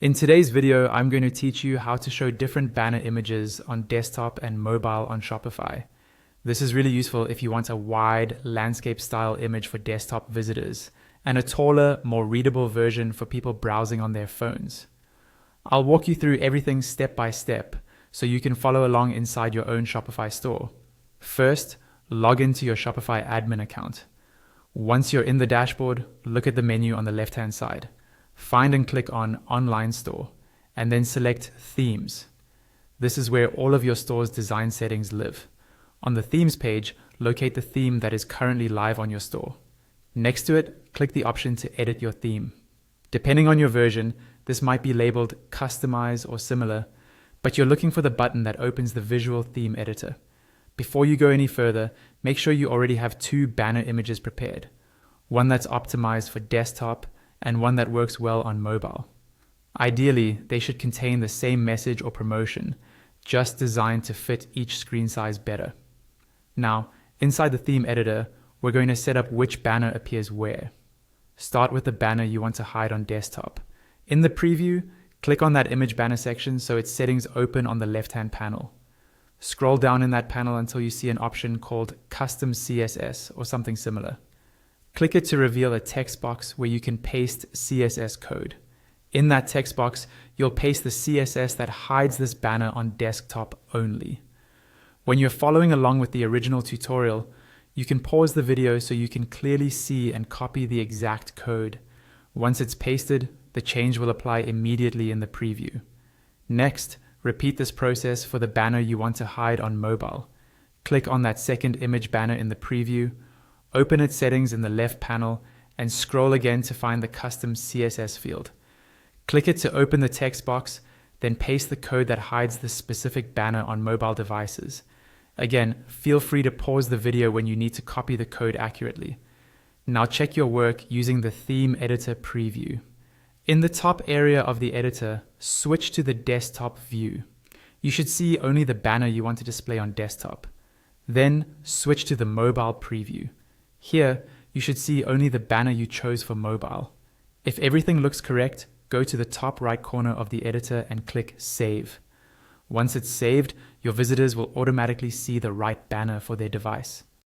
In today's video, I'm going to teach you how to show different banner images on desktop and mobile on Shopify. This is really useful if you want a wide landscape style image for desktop visitors and a taller, more readable version for people browsing on their phones. I'll walk you through everything step by step so you can follow along inside your own Shopify store. First, log into your Shopify admin account. Once you're in the dashboard, look at the menu on the left-hand side. Find and click on Online Store, and then select Themes. This is where all of your store's design settings live. On the Themes page, locate the theme that is currently live on your store. Next to it, click the option to edit your theme. Depending on your version, this might be labeled Customize or similar, but you're looking for the button that opens the visual theme editor. Before you go any further, make sure you already have two banner images prepared, one that's optimized for desktop and one that works well on mobile. Ideally, they should contain the same message or promotion, just designed to fit each screen size better. Now, inside the theme editor, we're going to set up which banner appears where. Start with the banner you want to hide on desktop. In the preview, click on that image banner section so its settings open on the left-hand panel. Scroll down in that panel until you see an option called Custom CSS or something similar. Click it to reveal a text box where you can paste CSS code. In that text box, you'll paste the CSS that hides this banner on desktop only. When you're following along with the original tutorial, you can pause the video so you can clearly see and copy the exact code. Once it's pasted, the change will apply immediately in the preview. Next, repeat this process for the banner you want to hide on mobile. Click on that second image banner in the preview, open its settings in the left panel, and scroll again to find the custom CSS field. Click it to open the text box, then paste the code that hides the specific banner on mobile devices. Again, feel free to pause the video when you need to copy the code accurately. Now check your work using the Theme Editor preview. In the top area of the editor, switch to the desktop view. You should see only the banner you want to display on desktop. Then switch to the mobile preview. Here, you should see only the banner you chose for mobile. If everything looks correct, go to the top right corner of the editor and click Save. Once it's saved, your visitors will automatically see the right banner for their device.